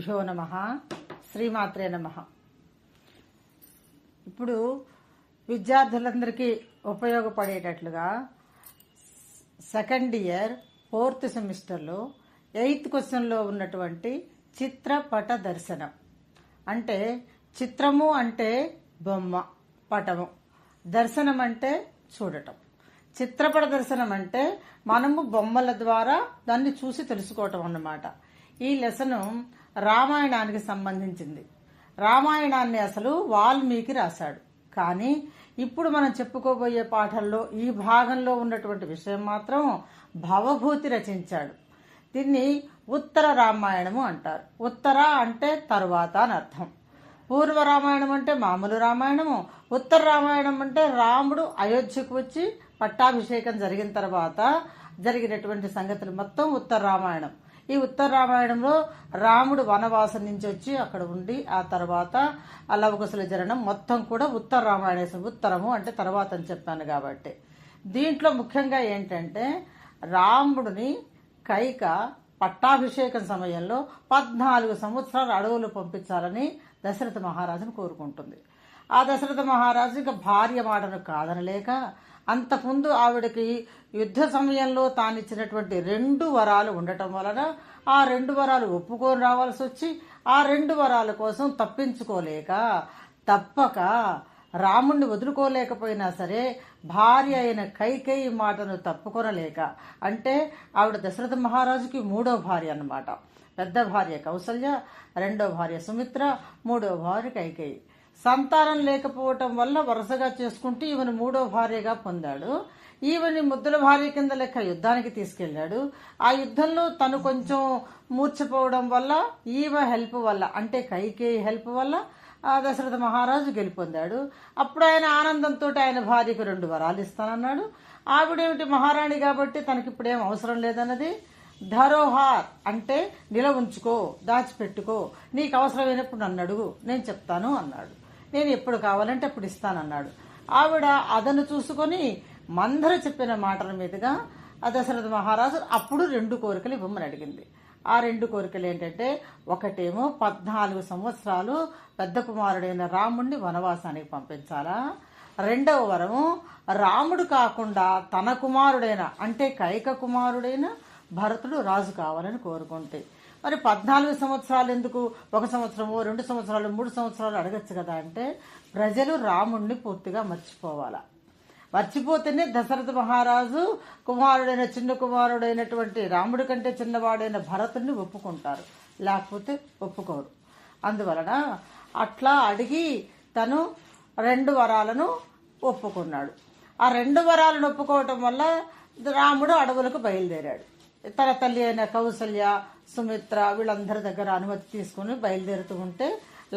గురుభ్యో నమః. శ్రీమాత్రే నమః. ఇప్పుడు విద్యార్థులందరికీ ఉపయోగపడేటట్లుగా సెకండ్ ఇయర్ 4th సెమిస్టర్లో 8th క్వశ్చన్లో ఉన్నటువంటి చిత్రపట దర్శనం అంటే చిత్రము అంటే బొమ్మ, పటము, దర్శనం అంటే చూడటం. చిత్రపట దర్శనం అంటే మనము బొమ్మల ద్వారా దాన్ని చూసి తెలుసుకోవటం అన్నమాట. ఈ లెసను రామాయణానికి సంబంధించింది. రామాయణాన్ని అసలు వాల్మీకి రాశాడు. కానీ ఇప్పుడు మనం చెప్పుకోబోయే పాఠంలో ఈ భాగంలో ఉన్నటువంటి విషయం మాత్రం భవభూతి రచించాడు. దీన్ని ఉత్తర రామాయణము అంటారు. ఉత్తర అంటే తరువాత అని అర్థం. పూర్వ రామాయణం అంటే మామూలు రామాయణము, ఉత్తర రామాయణం అంటే రాముడు అయోధ్యకు వచ్చి పట్టాభిషేకం జరిగిన తర్వాత జరిగినటువంటి సంగతులు మొత్తం ఉత్తర రామాయణం. ఈ ఉత్తర రామాయణంలో రాముడు వనవాసం నుంచి వచ్చి అక్కడ ఉండి ఆ తర్వాత లవకుశల జననం మొత్తం కూడా ఉత్తర రామాయణం. ఉత్తరము అంటే తర్వాత అని చెప్పాను కాబట్టి దీంట్లో ముఖ్యంగా ఏంటంటే రాముడిని కైక పట్టాభిషేకం సమయంలో 14 సంవత్సరాలు అడవులు పంపించాలని దశరథ మహారాజును కోరుకుంటుంది. ఆ దశరథ మహారాజు ఇక భార్య మాటను కాదనలేక అంతకుముందు ఆవిడకి యుద్ధ సమయంలో తానిచ్చినటువంటి 2 వరాలు ఉండటం వలన ఆ 2 వరాలు ఒప్పుకొని రావాల్సి వచ్చి ఆ 2 వరాల కోసం తప్పించుకోలేక తప్పక రాముణ్ణి వదులుకోలేకపోయినా సరే భార్య అయిన కైకేయి మాటను తప్పుకొనలేక, అంటే ఆవిడ దశరథ మహారాజుకి 3వ భార్య అన్నమాట. పెద్ద భార్య కౌసల్య, 2వ భార్య సుమిత్ర, 3వ భార్య కైకేయి. సంతానం లేకపోవటం వల్ల వరుసగా చేసుకుంటూ ఈమెను 3వ భార్యగా పొందాడు. ఈమెని ముద్దుల భార్య కింద లెక్క యుద్ధానికి తీసుకెళ్లాడు. ఆ యుద్ధంలో తను కొంచెం మూర్ఛపోవడం వల్ల ఈమె హెల్ప్ వల్ల, అంటే కైకేయి హెల్ప్ వల్ల ఆ దశరథ మహారాజు గెలుపొందాడు. అప్పుడు ఆయన ఆనందంతో ఆయన భార్యకు 2 వరాలు ఇస్తానన్నాడు. ఆవిడేమిటి మహారాణి కాబట్టి తనకిప్పుడేం అవసరం లేదన్నది. ధరోహార్ అంటే నిల ఉంచుకో, దాచిపెట్టుకో, నీకు అవసరమైనప్పుడు నన్ను అడుగు, నేను చెప్తాను అన్నాడు. నేను ఎప్పుడు కావాలంటే అప్పుడు ఇస్తానన్నాడు. ఆవిడ అదను చూసుకొని మందర చెప్పిన మాటల మీదుగా ఆ దశరథ మహారాజు అప్పుడు 2 కోరికలు ఇవ్వమని అడిగింది. ఆ 2 కోరికలు ఏంటంటే, ఒకటేమో 14 సంవత్సరాలు పెద్ద కుమారుడైన రాముణ్ణి వనవాసానికి పంపించాలా, 2వ వరము రాముడు కాకుండా తన కుమారుడైన అంటే కైక కుమారుడైన భరతుడు రాజు కావాలని కోరుకుంటే. మరి 14 సంవత్సరాలు ఎందుకు, 1 సంవత్సరము, 2 సంవత్సరాలు, 3 సంవత్సరాలు అడగచ్చు కదా అంటే ప్రజలు రాముణ్ణి పూర్తిగా మర్చిపోవాలా. మర్చిపోతేనే దశరథ మహారాజు కుమారుడైన చిన్న కుమారుడైనటువంటి రాముడి కంటే చిన్నవాడైన భరతుడిని ఒప్పుకుంటారు, లేకపోతే ఒప్పుకోరు. అందువలన అట్లా అడిగి తను 2 వరాలను ఒప్పుకున్నాడు. ఆ 2 వరాలను ఒప్పుకోవటం వల్ల రాముడు అడవులకు బయలుదేరాడు. తన తల్లి అయిన కౌసల్య, సుమిత్ర వీళ్ళందరి దగ్గర అనుమతి తీసుకుని బయలుదేరుతూ ఉంటే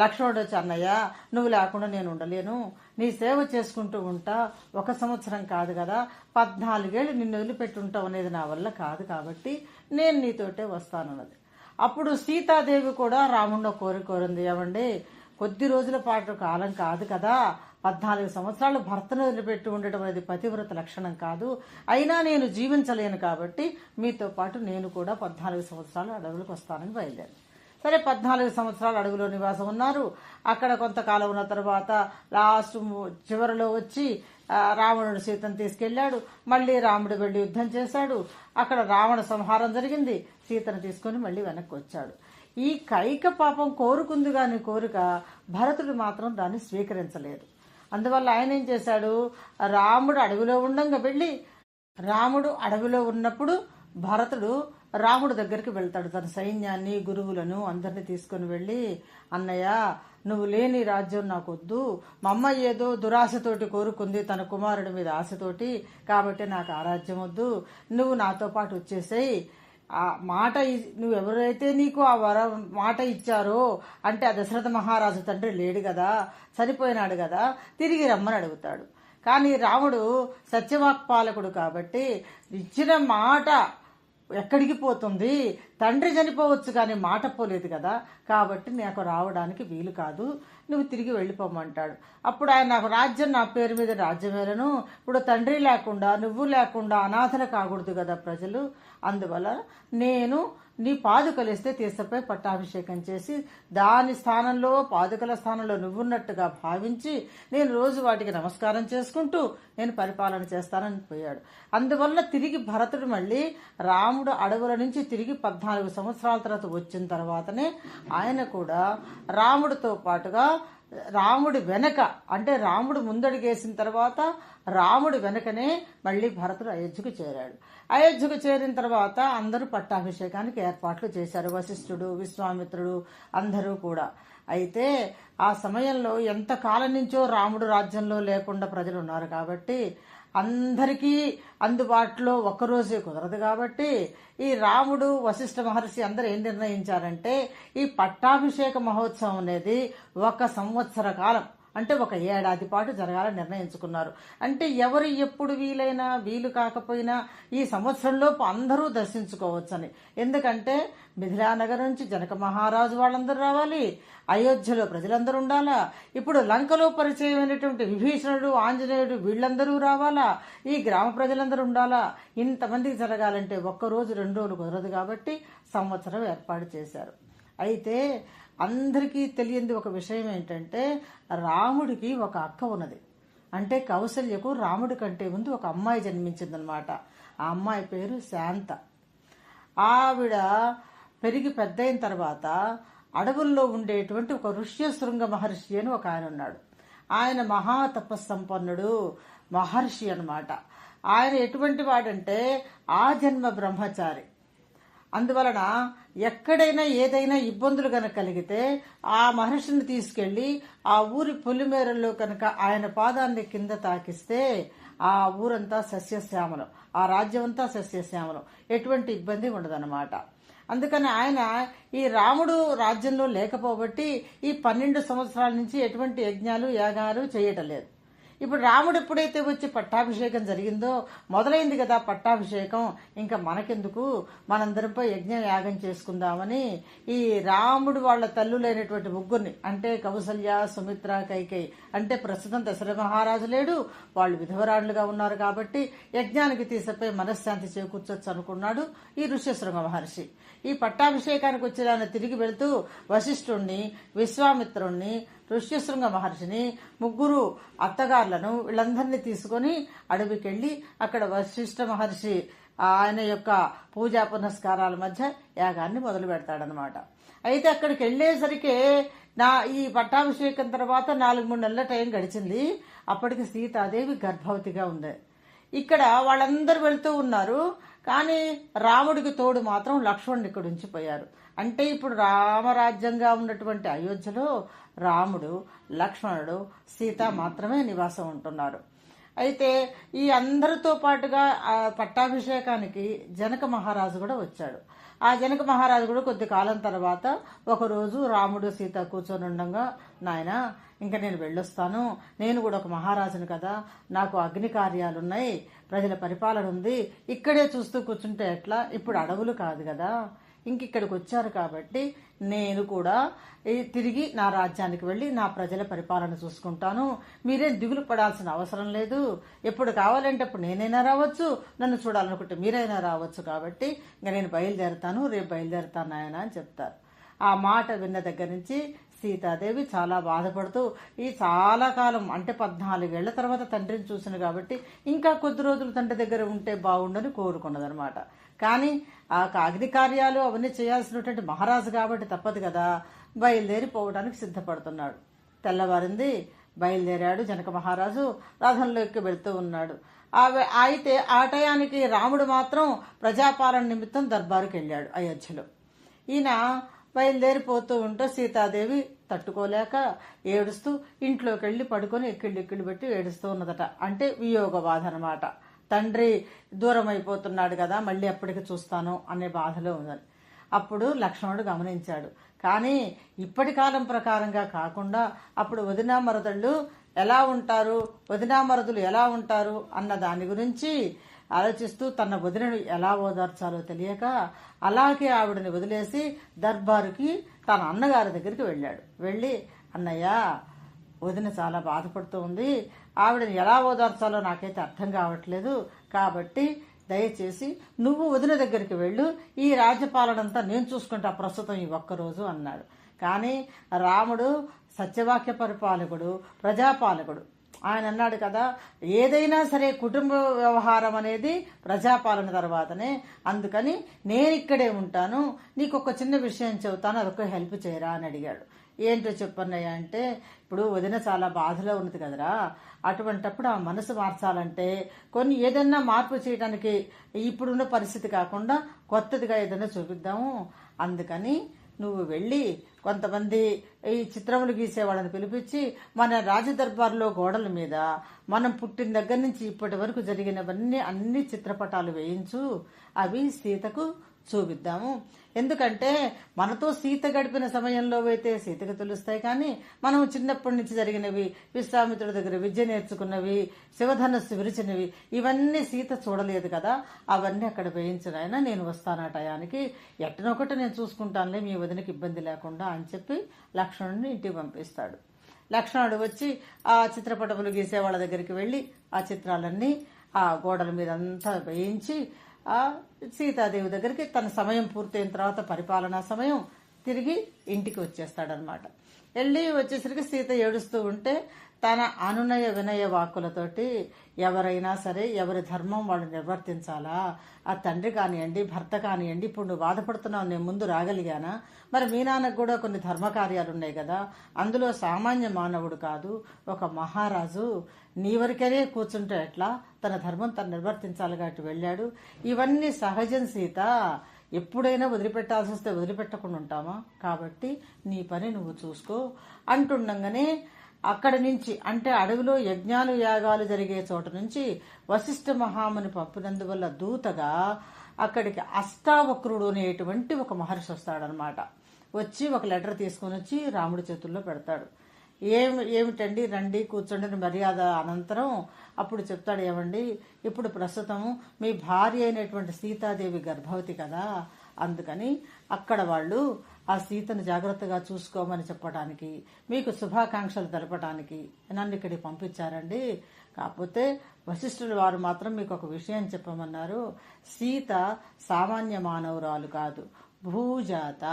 లక్ష్మణుడు వచ్చి, అన్నయ్య నువ్వు లేకుండా నేను ఉండలేను, నీ సేవ చేసుకుంటూ ఉంటా, 1 సంవత్సరం కాదు కదా, 14 ఏళ్ళు నిన్ను వదిలిపెట్టి ఉంటావు అనేది నా వల్ల కాదు, కాబట్టి నేను నీతోటే వస్తానన్నది. అప్పుడు సీతాదేవి కూడా రాముడిని కోరింది, ఏమండి కొద్ది రోజుల పాటు కాలం కాదు కదా, 14 సంవత్సరాలు భర్తను వదిలిపెట్టి ఉండటం అనేది పతివ్రత లక్షణం కాదు, అయినా నేను జీవించలేను కాబట్టి మీతో పాటు నేను కూడా 14 సంవత్సరాలు అడవులకు వస్తానని బయలుదేరి. సరే 14 సంవత్సరాలు అడవిలో నివాసం ఉన్నారు. అక్కడ కొంతకాలం ఉన్న తర్వాత లాస్ట్ చివరిలో వచ్చి రావణుడు సీతను తీసుకెళ్లాడు. మళ్ళీ రాముడు వెళ్లి యుద్ధం చేశాడు. అక్కడ రావణ సంహారం జరిగింది. సీతను తీసుకుని మళ్ళీ వెనక్కి వచ్చాడు. ఈ కైక పాపం కోరుకుంది గాని కోరిక, భరతుడు మాత్రం దాన్ని స్వీకరించలేదు. అందువల్ల ఆయన ఏం చేశాడు, రాముడు అడవిలో ఉండంగా వెళ్ళి, రాముడు అడవిలో ఉన్నప్పుడు భరతుడు రాముడు దగ్గరికి వెళ్తాడు. తన సైన్యాన్ని, గురువులను అందరినీ తీసుకుని వెళ్ళి, అన్నయ్య నువ్వు లేని రాజ్యం నాకు వద్దు, మా అమ్మ ఏదో దురాశతోటి కోరుకుంది తన కుమారుడి మీద ఆశతోటి, కాబట్టి నాకు ఆ రాజ్యం వద్దు, నువ్వు నాతో పాటు వచ్చేసేయి. ఆ మాట నువ్వు ఎవరైతే నీకు ఆ మాట ఇచ్చారో, అంటే ఆ దశరథ మహారాజు తండ్రి లేడు కదా, చనిపోయినాడు కదా, తిరిగి రమ్మని అడుగుతాడు. కానీ రాముడు సత్యవాక్పాలకుడు కాబట్టి ఇచ్చిన మాట ఎక్కడికి పోతుంది, తండ్రి చనిపోవచ్చు కానీ మాట పోలేదు కదా, కాబట్టి నాకు రావడానికి వీలు కాదు, నువ్వు తిరిగి వెళ్ళిపోమంటాడు. అప్పుడు ఆయన నాకు రాజ్యం నా పేరు మీద రాజ్యం వేలను, ఇప్పుడు తండ్రి లేకుండా నువ్వు లేకుండా అనాథలు కాకూడదు కదా ప్రజలు, అందువల్ల నేను నీ పాదుకలు ఇస్తే తీర్థపై పట్టాభిషేకం చేసి దాని స్థానంలో పాదుకల స్థానంలో నువ్వున్నట్టుగా భావించి నేను రోజు వాటికి నమస్కారం చేసుకుంటూ నేను పరిపాలన చేస్తానని పోయాడు. అందువల్ల తిరిగి భరతుడు మళ్ళీ రాముడు అడవుల నుంచి తిరిగి 14 సంవత్సరాల తర్వాత వచ్చిన తర్వాతనే ఆయన కూడా రాముడితో పాటుగా రాముడి వెనక, అంటే రాముడు ముందడుగేసిన తర్వాత రాముడి వెనకనే మళ్ళీ భరతుడు అయోధ్యకు చేరాడు. అయోధ్యకు చేరిన తర్వాత అందరూ పట్టాభిషేకానికి ఏర్పాట్లు చేశారు, వశిష్ఠుడు, విశ్వామిత్రుడు అందరూ కూడా. అయితే ఆ సమయంలో ఎంతకాలం నుంచో రాముడు రాజ్యంలో లేకుండా ప్రజలు ఉన్నారు కాబట్టి అందరికీ అందుబాటులో ఒక్కరోజే కుదరదు కాబట్టి ఈ రాముడు వశిష్ఠ మహర్షి అందరూ ఏం నిర్ణయించారంటే ఈ పట్టాభిషేక మహోత్సవం అనేది 1 సంవత్సర కాలం, అంటే 1 ఏడాది పాటు జరగాలని నిర్ణయించుకున్నారు. అంటే ఎవరు ఎప్పుడు వీలైనా వీలు కాకపోయినా ఈ సంవత్సరంలోపు అందరూ దర్శించుకోవచ్చని. ఎందుకంటే మిథిలానగర్ నుంచి జనక మహారాజు వాళ్ళందరూ రావాలి, అయోధ్యలో ప్రజలందరూ ఉండాలా, ఇప్పుడు లంకలో పరిచయమైనటువంటి విభీషణుడు, ఆంజనేయుడు వీళ్ళందరూ రావాలా, ఈ గ్రామ ప్రజలందరూ ఉండాలా. ఇంతమందికి జరగాలంటే 1 రోజు 2 రోజులు కుదరదు కాబట్టి సంవత్సరం ఏర్పాటు చేశారు. అయితే అందరికీ తెలియంది ఒక విషయం ఏంటంటే రాముడికి ఒక అక్క ఉన్నది. అంటే కౌసల్యకు రాముడి కంటే ముందు ఒక అమ్మాయి జన్మించిందనమాట. ఆ అమ్మాయి పేరు శాంత. ఆవిడ పెరిగి పెద్దయిన తర్వాత అడవుల్లో ఉండేటువంటి ఒక ఋష్యశృంగ మహర్షి అని ఒక ఆయన ఉన్నాడు. ఆయన మహాతపస్సంపన్నుడు మహర్షి అన్నమాట. ఆయన ఎటువంటి వాడంటే ఆ జన్మ బ్రహ్మచారి. అందువలన ఎక్కడైనా ఏదైనా ఇబ్బందులు కనుక కలిగితే ఆ మహర్షిని తీసుకెళ్లి ఆ ఊరి పొలిమేరల్లో కనుక ఆయన పాదాన్ని కింద తాకిస్తే ఆ ఊరంతా సస్యశ్యామలం, ఆ రాజ్యం అంతా సస్యశ్యామలం, ఎటువంటి ఇబ్బంది ఉండదన్నమాట. అందుకని ఆయన ఈ రాముడు రాజ్యంలో లేకపోబట్టి ఈ 12 సంవత్సరాల నుంచి ఎటువంటి యజ్ఞాలు యాగాలు చేయటం లేదు. ఇప్పుడు రాముడు ఎప్పుడైతే వచ్చి పట్టాభిషేకం జరిగిందో మొదలైంది కదా పట్టాభిషేకం, ఇంకా మనకెందుకు, మనందరిపై యజ్ఞం యాగం చేసుకుందామని ఈ రాముడు వాళ్ళ తల్లులైనటువంటి ముగ్గురిని, అంటే కౌసల్య, సుమిత్ర, కైకేయి, అంటే ప్రస్తుతం దశరథ మహారాజు లేడు, వాళ్ళు విధవరాణులుగా ఉన్నారు కాబట్టి యజ్ఞానికి తీసపై మనశ్శాంతి చేకూర్చొచ్చు అనుకున్నాడు ఈ ఋష్యశృంగ మహర్షి. ఈ పట్టాభిషేకానికి వచ్చి ఆయన తిరిగి వెళుతూ వశిష్ఠుణ్ణి, విశ్వామిత్రుణ్ణి, ఋష్యశృంగ మహర్షిని, ముగ్గురు అత్తగారులను వీళ్ళందరినీ తీసుకొని అడవికెళ్లి అక్కడ వశిష్ఠ మహర్షి ఆయన యొక్క పూజా పునస్కారాల మధ్య యాగాన్ని మొదలు పెడతాడనమాట. అయితే అక్కడికి వెళ్లేసరికి ఈ పట్టాభిషేకం తర్వాత 4-3 నెలల టైం గడిచింది. అప్పటికి సీతాదేవి గర్భవతిగా ఉంది. ఇక్కడ వాళ్ళందరూ వెళ్తూ ఉన్నారు, కానీ రాముడికి తోడు మాత్రం లక్ష్మణుడు ఇక్కడ ఉంచిపోయారు. అంటే ఇప్పుడు రామరాజ్యంగా ఉన్నటువంటి అయోధ్యలో రాముడు, లక్ష్మణుడు, సీత మాత్రమే నివాసం ఉంటున్నారు. అయితే ఈ అందరితో పాటుగా ఆ పట్టాభిషేకానికి జనక మహారాజు కూడా వచ్చాడు. ఆ జనక మహారాజు కూడా కొద్ది కాలం తర్వాత ఒకరోజు రాముడు, సీత కూర్చొని ఉండగా, నాయన ఇంకా నేను వెళ్ళొస్తాను, నేను కూడా ఒక మహారాజును కదా, నాకు అగ్ని కార్యాలున్నాయి, ప్రజల పరిపాలన ఉంది, ఇక్కడే చూస్తూ కూర్చుంటే ఎట్లా, ఇప్పుడు అడవులు కాదు కదా, ఇంకిక్కడికి వచ్చారు కాబట్టి నేను కూడా తిరిగి నా రాజ్యానికి వెళ్ళి నా ప్రజల పరిపాలన చూసుకుంటాను, మీరేం దిగులు పడాల్సిన అవసరం లేదు, ఎప్పుడు కావాలంటే అప్పుడు నేనైనా రావచ్చు, నన్ను చూడాలనుకుంటే మీరైనా రావచ్చు, కాబట్టి ఇంకా నేను బయలుదేరుతాను, రేపు బయలుదేరుతాను ఆయన అని చెప్తారు. ఆ మాట విన్న దగ్గర నుంచి సీతాదేవి చాలా బాధపడుతూ ఈ చాలా కాలం, అంటే 14 ఏళ్ల తర్వాత తండ్రిని చూసింది కాబట్టి ఇంకా కొద్ది రోజులు తండ్రి దగ్గర ఉంటే బాగుండని కోరుకున్నదనమాట. కానీ ఆ అగ్ని కార్యాలు అవన్నీ చేయాల్సినటువంటి మహారాజు కాబట్టి తప్పదు కదా, బయలుదేరిపోవడానికి సిద్ధపడుతున్నాడు. తెల్లవారింది, బయలుదేరాడు జనక మహారాజు, రథంలోకి వెళ్తూ ఉన్నాడు. అయితే ఆ టయానికి రాముడు మాత్రం ప్రజాపాలన నిమిత్తం దర్బారుకి వెళ్ళాడు అయోధ్యలో. ఈయన బయలుదేరిపోతూ ఉంటే సీతాదేవి తట్టుకోలేక ఏడుస్తూ ఇంట్లోకి వెళ్ళి పడుకొని ఎక్కిళ్ళు పెట్టి ఏడుస్తూ ఉన్నదట. అంటే వియోగ బాధ అనమాట. తండ్రి దూరం అయిపోతున్నాడు కదా, మళ్ళీ ఎప్పటికి చూస్తాను అనే బాధలో ఉందని. అప్పుడు లక్ష్మణుడు గమనించాడు. కానీ ఇప్పటి కాలం ప్రకారంగా కాకుండా అప్పుడు వదినామరదళ్ళు ఎలా ఉంటారు, వదినామరదులు ఎలా ఉంటారు అన్న దాని గురించి ఆలోచిస్తూ తన వదినను ఎలా ఓదార్చాలో తెలియక అలాగే ఆవిడని వదిలేసి దర్బారుకి తన అన్నగారి దగ్గరికి వెళ్ళాడు. వెళ్ళి, అన్నయ్య, వదిన చాలా బాధపడుతూ ఉంది, ఆవిడని ఎలా ఓదార్చాలో నాకైతే అర్థం కావట్లేదు, కాబట్టి దయచేసి నువ్వు వదిన దగ్గరికి వెళ్ళు, ఈ రాజ్యపాలనంతా నేను చూసుకుంటా ప్రస్తుతం ఈ ఒక్కరోజు అన్నాడు. కానీ రాముడు సత్యవాక్య పరిపాలకుడు, ప్రజాపాలకుడు. ఆయన అన్నాడు కదా, ఏదైనా సరే కుటుంబ వ్యవహారం అనేది ప్రజాపాలన తర్వాతనే, అందుకని నేను ఇక్కడే ఉంటాను, నీకు ఒక చిన్న విషయం చెబుతాను, అదొక హెల్ప్ చేయరా అని అడిగాడు. ఏంటో చెప్పన్నయ్య అంటే, ఇప్పుడు వదిన చాలా బాధలో ఉన్నది కదరా, అటువంటప్పుడు ఆ మనసు మార్చాలంటే కొన్ని ఏదైనా మార్పు చేయడానికి ఇప్పుడున్న పరిస్థితి కాకుండా కొత్తదిగా ఏదైనా చూపిద్దాము, అందుకని నువ్వు వెళ్ళి కొంతమంది ఈ చిత్రములు గీసేవాళ్ళని పిలిపించి మన రాజదర్బార్లో గోడల మీద మనం పుట్టిన దగ్గర నుంచి ఇప్పటి వరకు జరిగినవన్నీ అన్ని చిత్రపటాలు వేయించు, అవి సీతకు చూపిద్దాము. ఎందుకంటే మనతో సీత గడిపిన సమయంలో అయితే సీతకు తెలుస్తాయి, కానీ మనం చిన్నప్పటి నుంచి జరిగినవి, విశ్వామిత్రుడి దగ్గర విద్య నేర్చుకున్నవి, శివధనస్సు విరిచినవి, ఇవన్నీ సీత చూడలేదు కదా, అవన్నీ అక్కడ వేయించినాయన, నేను వస్తాను ఆ టయానికి, ఎట్టనొకటి నేను చూసుకుంటానులే, మీ వదినకి ఇబ్బంది లేకుండా అని చెప్పి లక్ష్మణుడిని ఇంటికి పంపిస్తాడు. లక్ష్మణుడు వచ్చి ఆ చిత్రపటములు గీసే వాళ్ళ దగ్గరికి వెళ్ళి ఆ చిత్రాలన్నీ ఆ గోడల మీద అంతా వేయించి ఆ సీతాదేవి దగ్గరికి తన సమయం పూర్తయిన తర్వాత పరిపాలనా సమయం తిరిగి ఇంటికి వచ్చేస్తాడనమాట. వచ్చేసరికి సీత ఏడుస్తూ ఉంటే తన అనునయ వినయ వాక్కులతోటి ఎవరైనా సరే ఎవరి ధర్మం వాళ్ళు నిర్వర్తించాలా, ఆ తండ్రి కానివ్వండి, భర్త కానివ్వండి, ఇప్పుడు నువ్వు బాధపడుతున్నావు, నేను ముందు రాగలిగానా, మరి మీ నాన్నకు కూడా కొన్ని ధర్మకార్యాలు ఉన్నాయి కదా, అందులో సామాన్య మానవుడు కాదు, ఒక మహారాజు, నీ వరకనే కూర్చుంటే ఎట్లా, తన ధర్మం తను నిర్వర్తించాలి కాబట్టి వెళ్ళాడు. ఇవన్నీ సహజం సీత, ఎప్పుడైనా వదిలిపెట్టాల్సి వస్తే వదిలిపెట్టకుండా ఉంటామా, కాబట్టి నీ పని నువ్వు చూసుకో అంటుండగానే అక్కడి నుంచి, అంటే అడవిలో యజ్ఞాలు యాగాలు జరిగే చోట నుంచి వశిష్ఠ మహాముని పంపినందువల్ల దూతగా అక్కడికి అష్టావక్రుడు అనేటువంటి ఒక మహర్షి వస్తాడనమాట. వచ్చి ఒక లెటర్ తీసుకొని వచ్చి రాముడి చేతుల్లో పెడతాడు. ఏమిటండి, రండి కూర్చోండి మర్యాద అనంతరం అప్పుడు చెప్తాడు, ఏమండి ఇప్పుడు ప్రస్తుతం మీ భార్య అయినటువంటి సీతాదేవి గర్భవతి కదా, అందుకని అక్కడ వాళ్ళు ఆ సీతను జాగ్రత్తగా చూసుకోమని చెప్పడానికి, మీకు శుభాకాంక్షలు తెలపడానికి నన్ను ఇక్కడికి పంపించారండి. కాకపోతే వశిష్ఠుల వారు మాత్రం మీకు ఒక విషయం చెప్పమన్నారు, సీత సామాన్య మానవురాలు కాదు, భూజాత.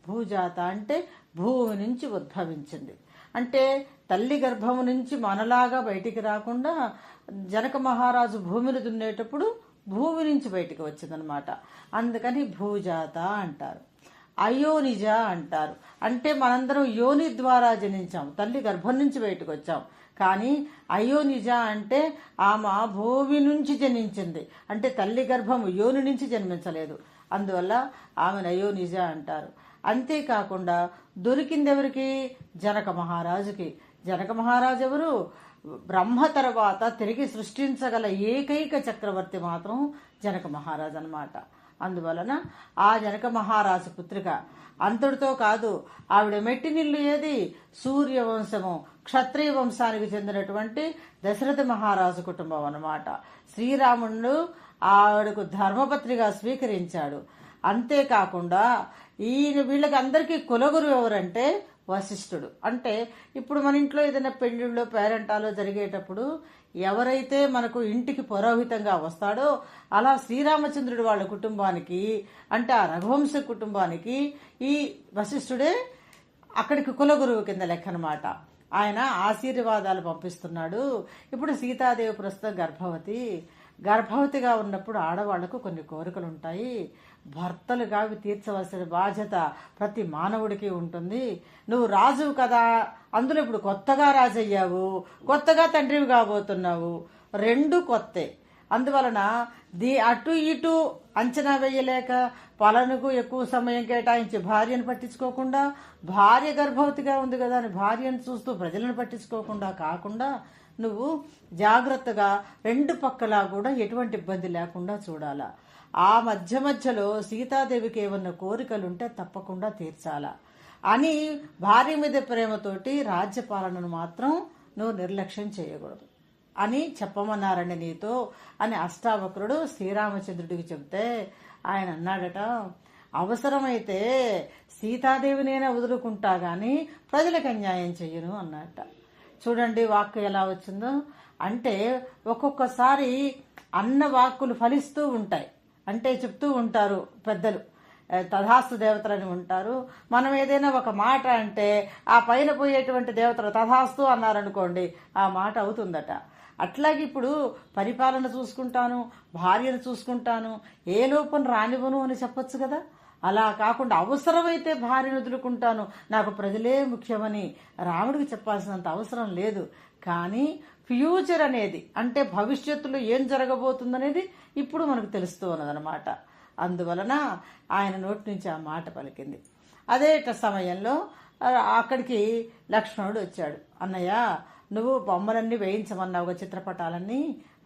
భూజాత అంటే భూమి నుంచి ఉద్భవించింది, అంటే తల్లి గర్భము నుంచి మనలాగా బయటికి రాకుండా జనక మహారాజు భూమిని దున్నేటప్పుడు భూమి నుంచి బయటికి వచ్చిందనమాట. అందుకని భూజాత అంటారు. అయోనిజ అంటారు, అంటే మనందరం యోని ద్వారా జనించాం, తల్లి గర్భం నుంచి బయటకు వచ్చాం. కానీ అయోనిజ అంటే ఆమె భూమి నుంచి జనించింది, అంటే తల్లి గర్భం యోని నుంచి జన్మించలేదు, అందువల్ల ఆమెను అయోనిజ అంటారు. అంతేకాకుండా దొరికింది ఎవరికి, జనక మహారాజుకి. జనక మహారాజు ఎవరు, బ్రహ్మ తర్వాత తిరిగి సృష్టించగల ఏకైక చక్రవర్తి మాత్రం జనక మహారాజు అనమాట. అందువలన ఆ జనక మహారాజు పుత్రిక. అంతటితో కాదు, ఆవిడ మెట్టినిల్లు ఏది, సూర్యవంశము, క్షత్రియ వంశానికి చెందినటువంటి దశరథ మహారాజు కుటుంబం అన్నమాట. శ్రీరాముడు ఆవిడకు ధర్మపత్రిగా స్వీకరించాడు. అంతేకాకుండా వీళ్ళకి అందరికీ కులగురు ఎవరంటే వశిష్ఠుడు. అంటే ఇప్పుడు మన ఇంట్లో ఏదైనా పెళ్లిళ్ళు పేరెంటాలో జరిగేటప్పుడు ఎవరైతే మనకు ఇంటికి పురోహితంగా వస్తాడో, అలా శ్రీరామచంద్రుడు వాళ్ళ కుటుంబానికి, అంటే ఆ రఘువంశ కుటుంబానికి ఈ వశిష్ఠుడే అక్కడికి కులగురువు కింద లెక్క అనమాట. ఆయన ఆశీర్వాదాలు పంపిస్తున్నాడు. ఇప్పుడు సీతాదేవి ప్రస్తుతం గర్భవతిగా ఉన్నప్పుడు ఆడవాళ్లకు కొన్ని కోరికలు ఉంటాయి, భర్తలుగా అవి తీర్చవలసిన బాధ్యత ప్రతి మానవుడికి ఉంటుంది. నువ్వు రాజువు కదా, అందులో ఇప్పుడు కొత్తగా రాజయ్యావు, కొత్తగా తండ్రివి కాబోతున్నావు, రెండు కొత్తే. అందువలన అటు ఇటు అంచనా వేయలేక పలనుకు ఎక్కువ సమయం కేటాయించి భార్యను పట్టించుకోకుండా, భార్య గర్భవతిగా ఉంది కదా అని భార్యను చూస్తూ ప్రజలను పట్టించుకోకుండా కాకుండా నువ్వు జాగ్రత్తగా రెండు పక్కలా కూడా ఎటువంటి ఇబ్బంది లేకుండా చూడాలా. ఆ మధ్యలో సీతాదేవికి ఏమన్నా కోరికలుంటే తప్పకుండా తీర్చాలా అని భార్య మీద ప్రేమతోటి రాజ్యపాలనను మాత్రం నువ్వు నిర్లక్ష్యం చేయకూడదు అని చెప్పమన్నారండి నీతో అని అష్టావక్రుడు శ్రీరామచంద్రుడికి చెప్తే ఆయన అన్నాడట, అవసరమైతే సీతాదేవినైనా వదులుకుంటా గాని ప్రజలకు అన్యాయం చెయ్యను అన్నట్ట. చూడండి వాక్కు ఎలా వచ్చిందో. అంటే ఒక్కొక్కసారి అన్న వాక్కులు ఫలిస్తూ ఉంటాయి. అంటే చెప్తూ ఉంటారు పెద్దలు, తథాస్తు దేవతలని ఉంటారు. మనం ఏదైనా ఒక మాట అంటే ఆ పైన పోయేటువంటి దేవతలు తథాస్తు అన్నారనుకోండి, ఆ మాట అవుతుందట. అట్లాగే ఇప్పుడు పరిపాలన చూసుకుంటాను, భార్యను చూసుకుంటాను, ఏ లోపం రానివ్వను అని చెప్పొచ్చు కదా. అలా కాకుండా అవసరమైతే భార్యను వదులుకుంటాను, నాకు ప్రజలే ముఖ్యమని రాముడికి చెప్పాల్సినంత అవసరం లేదు. కానీ ఫ్యూచర్ అనేది, అంటే భవిష్యత్తులో ఏం జరగబోతుందనేది ఇప్పుడు మనకు తెలుస్తూ ఉన్నదనమాట. అందువలన ఆయన నోటి నుంచి ఆ మాట పలికింది. అదే సమయంలో అక్కడికి లక్ష్మణుడు వచ్చాడు. అన్నయ్య, నువ్వు బొమ్మలన్నీ వేయించమన్నావుగా, చిత్రపటాలన్నీ,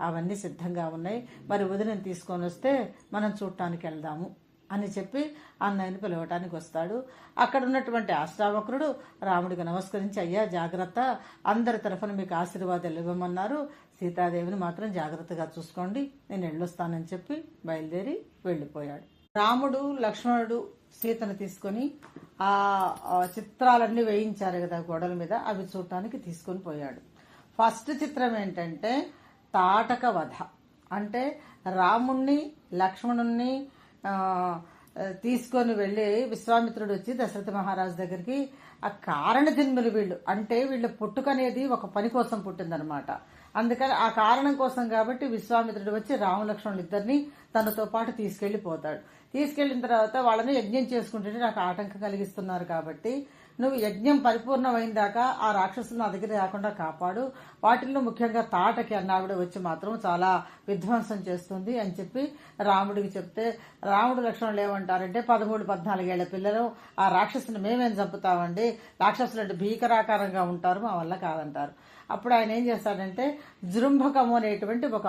అవన్నీ సిద్ధంగా ఉన్నాయి, మరి వదినని తీసుకొని వస్తే మనం చూడటానికి వెళ్దాము అని చెప్పి అన్నయ్యని పిలవటానికి వస్తాడు. అక్కడ ఉన్నటువంటి అష్టావక్రుడు రాముడికి నమస్కరించి, అయ్యా జాగ్రత్త, అందరి తరఫున మీకు ఆశీర్వాదాలు ఇవ్వమన్నారు, సీతాదేవిని మాత్రం జాగ్రత్తగా చూసుకోండి, నేను వెళ్ళొస్తానని చెప్పి బయలుదేరి వెళ్ళిపోయాడు. రాముడు లక్ష్మణుడు సీతను తీసుకొని ఆ చిత్రాలన్నీ వేయించారు కదా గోడల మీద, అవి చూడటానికి తీసుకొని పోయాడు. ఫస్ట్ చిత్రం ఏంటంటే తాటక వధ. అంటే రాముణ్ణి లక్ష్మణుణ్ణి తీసుకొని వెళ్ళి విశ్వామిత్రుడు వచ్చి దశరథ మహారాజు దగ్గరికి, ఆ కారణ జన్ములు వీళ్ళు, అంటే వీళ్ళ పుట్టుకనేది ఒక పని కోసం పుట్టిందనమాట. అందుకని ఆ కారణం కోసం కాబట్టి విశ్వామిత్రుడు వచ్చి రామలక్ష్మణులు ఇద్దరిని తనతో పాటు తీసుకెళ్లిపోతాడు. తీసుకెళ్లిన తర్వాత వాళ్ళని యజ్ఞం చేసుకుంటుంటే నాకు ఆటంకం కలిగిస్తున్నారు కాబట్టి నువ్వు యజ్ఞం పరిపూర్ణమైన దాకా ఆ రాక్షసులను నా దగ్గర రాకుండా కాపాడు, వాటిల్లో ముఖ్యంగా తాటకి అన్నావిడ వచ్చి మాత్రం చాలా విధ్వంసం చేస్తుంది అని చెప్పి రాముడికి చెప్తే, రాముడు లక్ష్మణులు ఏమంటారంటే 13-14 ఏళ్ల పిల్లలు, ఆ రాక్షసుని మేమేం చంపుతామండి, రాక్షసులు అంటే భీకరాకారంగా ఉంటారు, మా వల్ల కాదంటారు. అప్పుడు ఆయన ఏం చేస్తాడంటే జృంభకము అనేటువంటి ఒక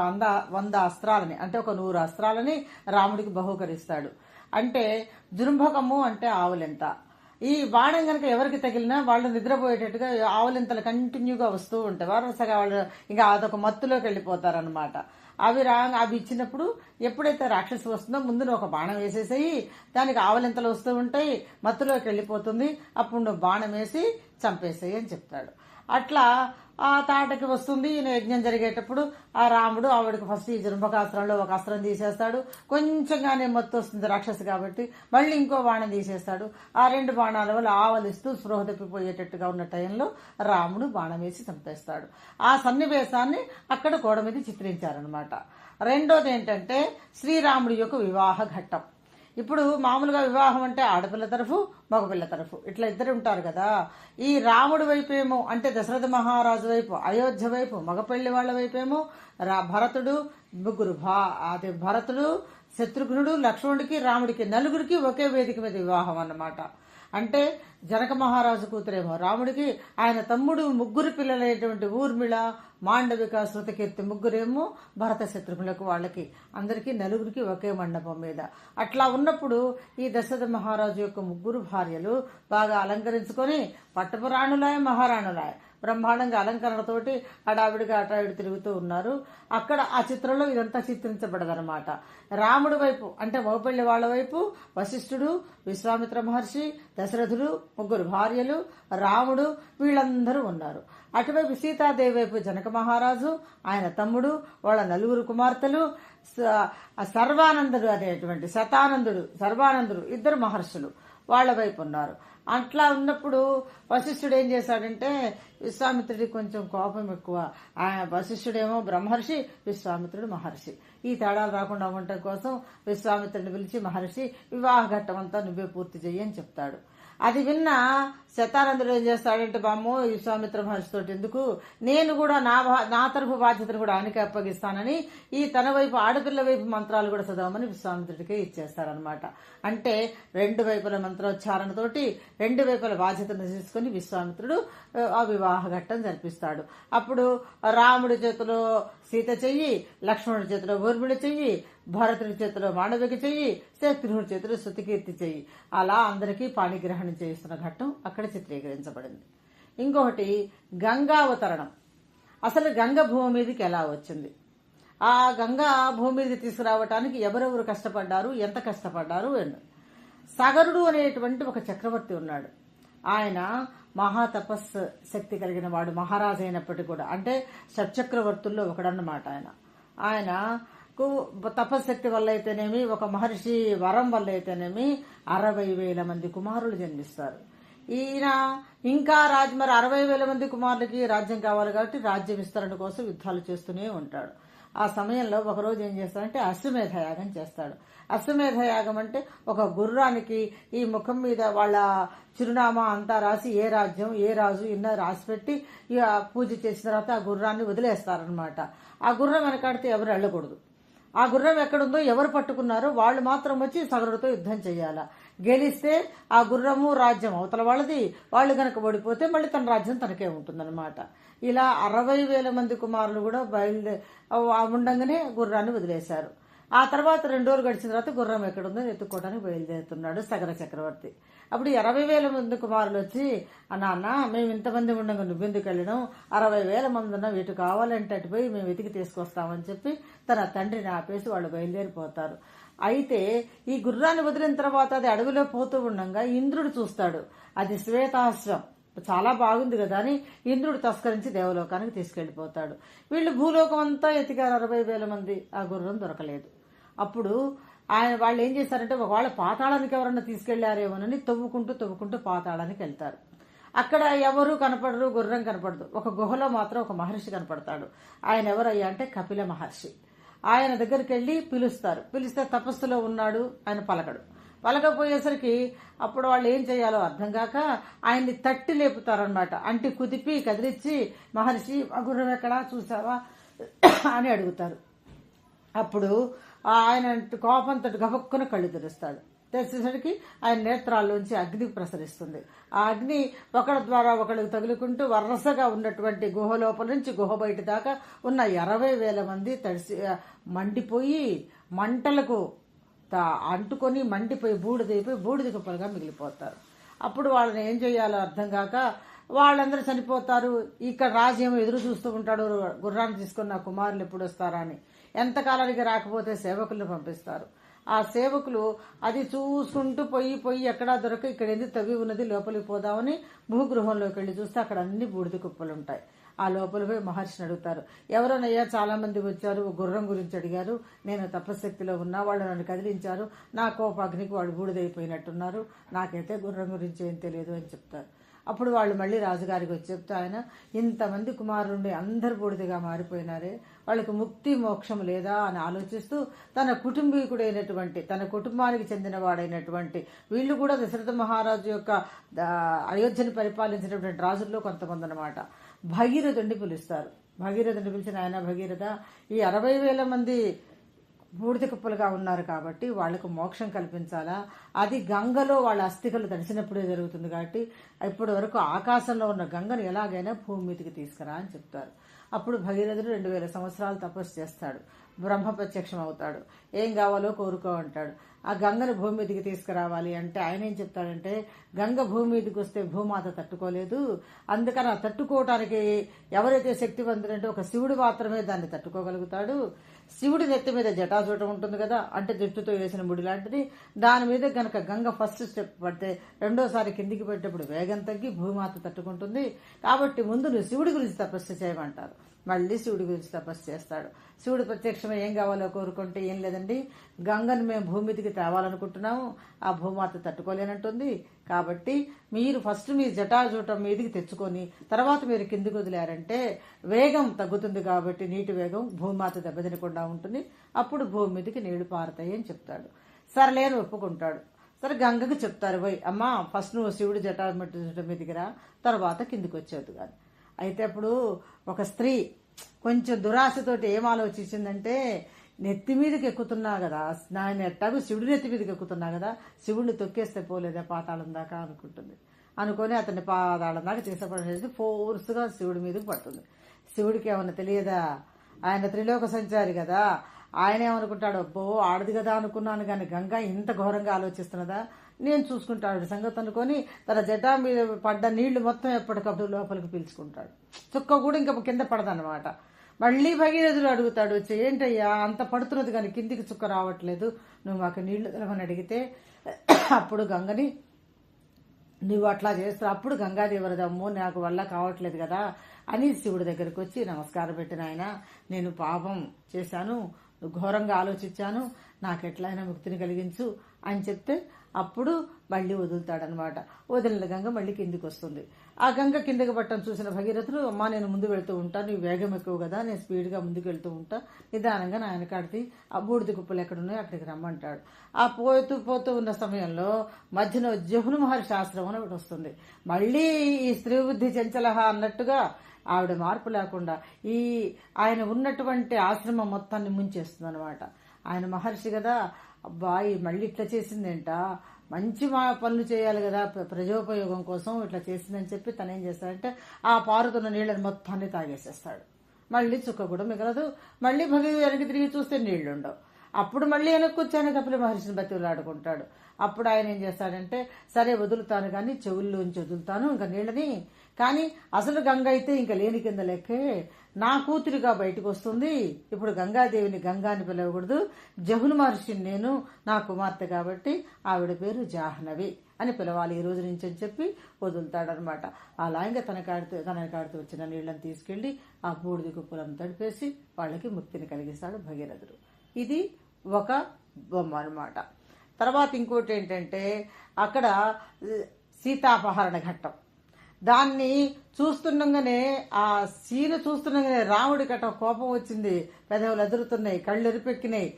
100 అస్త్రాలని, అంటే ఒక 100 అస్త్రాలని రాముడికి బహూకరిస్తాడు. అంటే జృంభకము అంటే ఆవులెంత. ఈ బాణం కనుక ఎవరికి తగిలినా వాళ్ళు నిద్రపోయేటట్టుగా ఆవులింతలు కంటిన్యూగా వస్తూ ఉంటాయి. వరుసగా వాళ్ళు ఇంకా అదొక మత్తులోకి వెళ్ళిపోతారనమాట. అవి ఇచ్చినప్పుడు ఎప్పుడైతే రాక్షసి వస్తుందో ముందు ఒక బాణం వేసేసేయి, దానికి ఆవులింతలు వస్తూ ఉంటాయి, మత్తులోకి వెళ్ళిపోతుంది, అప్పుడు నువ్వు బాణం వేసి చంపేసేయి అని చెప్తాడు. అట్లా ఆ తాటకి వస్తుంది. ఈయన యజ్ఞం జరిగేటప్పుడు ఆ రాముడు ఆవిడకి ఫస్ట్ ఈ జృంభకాస్త్రంలో ఒక అస్త్రం తీసేస్తాడు, కొంచెంగానే మత్తు వస్తుంది రాక్షసి కాబట్టి, మళ్ళీ ఇంకో బాణం తీసేస్తాడు. ఆ 2 బాణాల వల్ల ఆవలిస్తూ స్పృహ తప్పిపోయేటట్టుగా ఉన్న టైంలో రాముడు బాణం వేసి చంపేస్తాడు. ఆ సన్నివేశాన్ని అక్కడ గోడ మీద చిత్రించారనమాట. రెండోది ఏంటంటే శ్రీరాముడి యొక్క వివాహ ఘట్టం. ఇప్పుడు మామూలుగా వివాహం అంటే ఆడపిల్ల తరఫు మగపిల్ల తరఫు ఇట్లా ఇద్దరు ఉంటారు కదా. ఈ రాముడి వైపేమో అంటే దశరథ మహారాజు వైపు, అయోధ్య వైపు మగపెళ్లి వాళ్ళ వైపేమో భరతుడు, ముగ్గురు భరతుడు, శత్రుఘ్నుడు, లక్ష్మణుడికి, రాముడికి, నలుగురికి ఒకే వేదిక మీద వివాహం అన్నమాట. అంటే జనక మహారాజు కూతురేమో రాముడికి, ఆయన తమ్ముడు ముగ్గురు పిల్లలైనటువంటి ఊర్మిళ, మాండవిక, శృతకీర్తి ముగ్గురేమో భరత శత్రుఘ్నులకు, వాళ్ళకి అందరికీ నలుగురికి ఒకే మండపం మీద. అట్లా ఉన్నప్పుడు ఈ దశరథ మహారాజు యొక్క ముగ్గురు భార్యలు బాగా అలంకరించుకొని పట్టపురాణులాయ మహారాణులాయ బ్రహ్మాండంగా అలంకరణతోటి హడావిడిగా అటావిడి తిరుగుతూ ఉన్నారు. అక్కడ ఆ చిత్రంలో ఇదంతా చిత్రించబడదనమాట. రాముడి వైపు అంటే మగపెళ్లి వాళ్ళ వైపు వశిష్ఠుడు, విశ్వామిత్ర మహర్షి, దశరథుడు, ముగ్గురు భార్యలు, రాముడు, వీళ్ళందరూ ఉన్నారు. అటువైపు సీతాదేవి వైపు జనక మహారాజు, ఆయన తమ్ముడు, వాళ్ళ నలుగురు కుమార్తెలు, సర్వానందుడు అనేటువంటి సర్వానందుడు ఇద్దరు మహర్షులు వాళ్ళ వైపు ఉన్నారు. అట్లా ఉన్నప్పుడు వశిష్ఠుడు ఏం చేశాడంటే, విశ్వామిత్రుడికి కొంచెం కోపం ఎక్కువ. వశిష్ఠుడేమో బ్రహ్మర్షి, విశ్వామిత్రుడు మహర్షి. ఈ తేడాలు రాకుండా ఉండటం కోసం విశ్వామిత్రుడిని పిలిచి, మహర్షి వివాహ ఘట్టం అంతా నువ్వే పూర్తి చెయ్యి అని చెప్తాడు. అది విన్న శతానందుడు ఏం చేస్తాడంటే, బామ్మో విశ్వామిత్ర మహర్షితో ఎందుకు, నేను కూడా నా తరఫు బాధ్యతను కూడా ఆయనకి అప్పగిస్తానని ఈ తన వైపు ఆడపిల్ల వైపు మంత్రాలు కూడా చదవమని విశ్వామిత్రుడికే ఇచ్చేస్తారనమాట. అంటే 2 వైపుల మంత్రోచ్చారణతోటి 2 వైపుల బాధ్యతను తీసుకుని విశ్వామిత్రుడు ఆ వివాహ ఘట్టం జరిపిస్తాడు. అప్పుడు రాముడి చేతిలో సీత చెయ్యి, లక్ష్మణుడి చేతిలో ఊర్మిళ చెయ్యి, భరతుడి చేతిలో మాండవిక చెయ్యి, శత్రుఘ్నుడి చేతిలో శృతకీర్తి చెయ్యి, అలా అందరికీ పాణిగ్రహణం చేస్తున్న ఘట్టం అక్కడ చిత్రీకరించబడింది. ఇంకొకటి గంగావతరణం. అసలు గంగ భూమి మీదకి ఎలా వచ్చింది, ఆ గంగా భూమి మీదకి తీసుకురావటానికి ఎవరెవరు కష్టపడ్డారు, ఎంత కష్టపడ్డారు. సగరుడు అనేటువంటి ఒక చక్రవర్తి ఉన్నాడు. ఆయన మహాతపస్సు శక్తి కలిగిన వాడు, మహారాజు అయినప్పటికీ కూడా, అంటే షట్చక్రవర్తుల్లో ఒకడన్నమాట ఆయన. ఆయనకు తపశక్తి వల్ల అయితేనేమి, ఒక మహర్షి వరం వల్ల అయితేనేమి 60,000 మంది కుమారులు జన్మిస్తారు. ఈయన ఇంకా మరి 60,000 మంది కుమారులకి రాజ్యం కావాలి కాబట్టి రాజ్య విస్తరణ కోసం యుద్ధాలు చేస్తూనే ఉంటాడు. ఆ సమయంలో ఒకరోజు ఏం చేస్తాడంటే అశ్వమేధ యాగం చేస్తాడు. అశ్వమేధ యాగం అంటే ఒక గుర్రానికి ఈ ముఖం మీద వాళ్ళ చిరునామా అంతా రాసి ఏ రాజ్యం ఏ రాజు ఇన్న రాసి పెట్టి పూజ చేసిన తర్వాత ఆ గుర్రాన్ని వదిలేస్తారనమాట. ఆ గుర్రం వెనకాడితే ఎవరు వెళ్ళకూడదు. ఆ గుర్రం ఎక్కడుందో ఎవరు పట్టుకున్నారో వాళ్ళు మాత్రం వచ్చి సగరుడితో యుద్ధం చేయాలా. గెలిస్తే ఆ గుర్రము రాజ్యం అవతల వాళ్ళది, వాళ్ళు గనక ఓడిపోతే మళ్ళీ తన రాజ్యం తనకే ఉంటుందన్నమాట. ఇలా 60,000 మంది కుమారులు కూడా ఉండంగానే గుర్రాన్ని వదిలేశారు. ఆ తర్వాత 2 రోజులు గడిచిన తర్వాత గుర్రం ఎక్కడుందో ఎత్తుక్కోవడానికి బయలుదేరుతున్నాడు సగర చక్రవర్తి. అప్పుడు 60,000 మంది కుమారులు వచ్చి, నాన్న మేము ఇంతమంది ఉండగా నువ్వెందుకు వెళ్ళడం, 60,000 మంది ఉన్నా వీటి కావాలంటే అటుపోయి మేము వెతికి తీసుకొస్తామని చెప్పి తన తండ్రిని ఆపేసి వాళ్ళు బయలుదేరిపోతారు. అయితే ఈ గుర్రాన్ని వదిలిన తర్వాత అది అడవిలో పోతూ ఉండగా ఇంద్రుడు చూస్తాడు. అది శ్వేతాశ్వం, చాలా బాగుంది కదా అని ఇంద్రుడు తస్కరించి దేవలోకానికి తీసుకెళ్లిపోతాడు. వీళ్ళు భూలోకం అంతా ఎతికారు 60,000 మంది, ఆ గుర్రం దొరకలేదు. అప్పుడు వాళ్ళు ఏం చేశారంటే ఒకవేళ పాతాళానికి ఎవరన్నా తీసుకెళ్లారేమోనని తవ్వుకుంటూ పాతాళానికి వెళ్తారు. అక్కడ ఎవరు కనపడరు, గుర్రం కనపడదు. ఒక గుహలో మాత్రం ఒక మహర్షి కనపడతాడు. ఆయన ఎవరయ్యా అంటే కపిల మహర్షి. ఆయన దగ్గరికి వెళ్లి పిలుస్తారు. పిలిస్తే తపస్సులో ఉన్నాడు, ఆయన పలకపోయేసరికి అప్పుడు వాళ్ళు ఏం చేయాలో అర్థం కాక ఆయన్ని తట్టి లేపుతారనమాట. అంటి కుదిపి కదిలిచ్చి, మహర్షి ఆ గుర్రం ఎక్కడా చూసావా అని అడుగుతారు. అప్పుడు ఆయన కోపంతో గబక్కున కళ్ళు తెరుస్తాడు. తెచ్చేసరికి ఆయన నేత్రాల్లోంచి అగ్ని ప్రసరిస్తుంది. ఆ అగ్ని ఒకరి ద్వారా ఒకరికి తగులుకుంటూ వరసగా ఉన్నటువంటి గుహ లోపల నుంచి గుహ బయట దాకా ఉన్న 60,000 మంది తడిసి మండిపోయి మంటలకు అంటుకొని మండిపోయి బూడిద కుప్పలుగా మిగిలిపోతారు. అప్పుడు వాళ్ళని ఏం చేయాలో అర్థం కాక వాళ్ళందరూ చనిపోతారు. ఇక్కడ రాజేమో ఎదురు చూస్తూ ఉంటాడు, గుర్రాన్ని తీసుకున్న కుమారులు ఎప్పుడు వస్తారా అని. ఎంతకాలానికి రాకపోతే సేవకులను పంపిస్తారు. ఆ సేవకులు అది చూసుకుంటూ పోయి ఎక్కడా దొరక ఇక్కడ ఎందుకు తవ్వి ఉన్నది లోపలికి పోదామని భూగృహంలోకి వెళ్ళి చూస్తే అక్కడ అన్ని బూడిద కుప్పలు ఉంటాయి. ఆ లోపల పోయి మహర్షిని అడుగుతారు. ఎవరోనయ్యా చాలా మంది వచ్చారు, గుర్రం గురించి అడిగారు, నేను తపశక్తిలో ఉన్నా, వాళ్ళు నన్ను కదిలించారు, నా కోపాగ్నికి వాళ్ళు బూడిదైపోయినట్టున్నారు, నాకైతే గుర్రం గురించి ఏం తెలియదు అని చెప్తారు. అప్పుడు వాళ్ళు మళ్ళీ రాజుగారికి వచ్చి చెప్తే ఆయన, ఇంతమంది కుమారుండి అందరు బూడిదగా మారిపోయినారే, వాళ్ళకి ముక్తి మోక్షం లేదా అని ఆలోచిస్తూ తన కుటుంబీకుడైనటువంటి, తన కుటుంబానికి చెందిన వాడైనటువంటి, వీళ్ళు కూడా దశరథ మహారాజు యొక్క అయోధ్యను పరిపాలించినటువంటి రాజుల్లో కొంతమంది అన్నమాట, భగీరథుడిని పిలుస్తారు. భగీరథుడిని పిలిచిన ఆయన, భగీరథ, ఈ 60,000 మంది బూడిద కుప్పలుగా ఉన్నారు కాబట్టి వాళ్లకు మోక్షం కల్పించాలా, అది గంగలో వాళ్ళ అస్థికలు తడిసినప్పుడే జరుగుతుంది కాబట్టి ఇప్పటి వరకు ఆకాశంలో ఉన్న గంగను ఎలాగైనా భూమి మీదకి తీసుకురా అని చెప్తారు. అప్పుడు భగీరథుడు 2,000 సంవత్సరాలు తపస్సు చేస్తాడు. బ్రహ్మ ప్రత్యక్షం అవుతాడు. ఏం కావాలో కోరుకో అంటాడు. ఆ గంగను భూమి మీదకి తీసుకురావాలి అంటే ఆయన ఏం చెప్తాడంటే, గంగ భూమి మీదకి వస్తే భూమాత తట్టుకోలేదు, అందుకని ఆ తట్టుకోవటానికి ఎవరైతే శక్తివంతుడంటే ఒక శివుడు మాత్రమే దాన్ని తట్టుకోగలుగుతాడు. శివుడి నెత్తి మీద జటాజూటం ఉంటుంది కదా, అంటే జుట్టుతో వేసిన ముడి లాంటిది, దాని మీద గనక గంగ ఫస్ట్ స్టెప్ పడితే రెండోసారి కిందికి పెట్టేప్పుడు వేగం తగ్గి భూమాత తట్టుకుంటుంది. కాబట్టి ముందు నువ్వు శివుడి గురించి తపస్సు చేయమంటారు. మళ్ళీ శివుడి గురించి తపస్సు చేస్తాడు. శివుడు ప్రత్యక్షమే ఏం కావాలో కోరుకుంటే, ఏం లేదండి, గంగను మేము భూమి మీదకి తేవాలనుకుంటున్నాము, ఆ భూమాత తట్టుకోలేనంటుంది, కాబట్టి మీరు ఫస్ట్ మీ జటాజూటం మీదికి తెచ్చుకొని తర్వాత మీరు కిందికి వదిలారంటే వేగం తగ్గుతుంది, కాబట్టి నీటి వేగం భూమాత దెబ్బతినకుండా ఉంటుంది, అప్పుడు భూమి మీదకి నీళ్లు పారుతాయి అని చెప్తాడు. సరేలేని ఒప్పుకుంటాడు. సరే గంగకు చెప్తారు, పోయి అమ్మా ఫస్ట్ నువ్వు శివుడు జటాజూటం మీదికి రా, తర్వాత కిందికి వచ్చేది కానీ. అయితే అప్పుడు ఒక స్త్రీ కొంచెం దురాశతోటి ఏం ఆలోచించిందంటే, నెత్తి మీదకి ఎక్కుతున్నా కదా, నేను ఎట్టాగు శివుడి నెత్తి మీదకి ఎక్కుతున్నా కదా, శివుడిని తొక్కేస్తే పోలేదా పాతాళం దాకా అనుకుంటుంది. అనుకొని అతన్ని పాతాళం దాకా తీసుకుపడేది ఫోర్స్గా శివుడి మీదకి పడుతుంది. శివుడికి ఏమన్నా తెలియదా, ఆయన త్రిలోక సంచారి కదా, ఆయన ఏమనుకుంటాడు, అబ్బో ఆడది కదా అనుకున్నాను కానీ గంగ ఇంత ఘోరంగా ఆలోచిస్తున్నదా, నేను చూసుకుంటాడు సంగతి అనుకొని తన జటా మీద పడ్డ నీళ్లు మొత్తం ఎప్పటికప్పుడు లోపలికి పీల్చుకుంటాడు. చుక్క కూడా ఇంకా కింద పడదన్నమాట. మళ్ళీ భగీరథుడు అడుగుతాడు వచ్చి, ఏంటయ్యా అంత పడుతున్నది కానీ కిందికి చుక్క రావట్లేదు, నువ్వు మాకు నీళ్లు తెలవని అడిగితే అప్పుడు గంగని నువ్వు అట్లా చేస్తావు, అప్పుడు గంగాదేవరదమ్మో నాకు వల్ల కావట్లేదు కదా అని శివుడి దగ్గరికి వచ్చి నమస్కారం పెట్టిన ఆయన, నేను పాపం చేశాను, ఘోరంగా ఆలోచించాను, నాకు ఎట్లయినా ముక్తిని కలిగించు అని చెప్తే అప్పుడు మళ్ళీ వదులుతాడనమాట. వదిలిన గంగ మళ్ళీ కిందికి వస్తుంది. ఆ గంగ కిందకి పట్టడం చూసిన భగీరథుడు, అమ్మా నేను ముందు వెళ్తూ ఉంటా, నీవు వేగం ఎక్కువ కదా, నేను స్పీడ్గా ముందుకు వెళ్తూ ఉంటా, నిదానంగా నా వెనకాడితే ఆ బూడిద కుప్పలు ఎక్కడున్నాయో అక్కడికి రమ్మంటాడు. ఆ పోతూ ఉన్న సమయంలో మధ్యన జహును మహర్షి ఆశ్రమం అని ఒకటి వస్తుంది. మళ్ళీ ఈ స్త్రీ బుద్ధి చంచలహ అన్నట్టుగా ఆవిడ మార్పు లేకుండా ఈ ఆయన ఉన్నటువంటి ఆశ్రమం మొత్తాన్ని ముంచేస్తుంది అనమాట. ఆయన మహర్షి కదా, అబ్బాయి మళ్ళీ ఇట్లా చేసిందేంట, మంచి పనులు చేయాలి కదా ప్రజోపయోగం కోసం ఇట్లా చేసిందని చెప్పి తను ఏం చేస్తాడంటే ఆ పారుతున్న నీళ్ళని మొత్తాన్ని తాగేసేస్తాడు. మళ్ళీ చుక్క కూడా మిగలదు. మళ్ళీ భగీరథుడు వెనక్కి తిరిగి చూస్తే నీళ్లుండవు. అప్పుడు మళ్ళీ వెనక్కి వచ్చాను కపిల మహర్షిని బతిలాడుకుంటాడు. అప్పుడు ఆయన ఏం చేస్తాడంటే, సరే వదులుతాను కానీ చెవుల్లోంచి వదులుతాను ఇంకా నీళ్ళని, కానీ అసలు గంగ అయితే ఇంకా లేని కింద లెక్కే నా కూతురిగా బయటకు వస్తుంది, ఇప్పుడు గంగాదేవిని గంగా అని పిలవకూడదు, జహును మహర్షిని నేను నా కుమార్తె కాబట్టి ఆవిడ పేరు జాహ్నవి అని పిలవాలి ఈ రోజు నుంచి అని చెప్పి వదులుతాడనమాట. అలా ఇంకా తన కాడితో వచ్చిన నీళ్లను తీసుకెళ్లి ఆ బూడిద కుప్పలను తడిపేసి వాళ్ళకి ముక్తిని కలిగిస్తాడు భగీరథుడు. ఇది ఒక బొమ్మ అనమాట. తర్వాత ఇంకోటి ఏంటంటే అక్కడ సీతాపహరణ ఘట్టం, దాన్ని చూస్తుండగానే ఆ సీను చూస్తుండగానే రాముడి కట్ట కోపం వచ్చింది, పెదవులు ఎదురుతున్నాయి, కళ్ళు ఎరిపెక్కినాయి.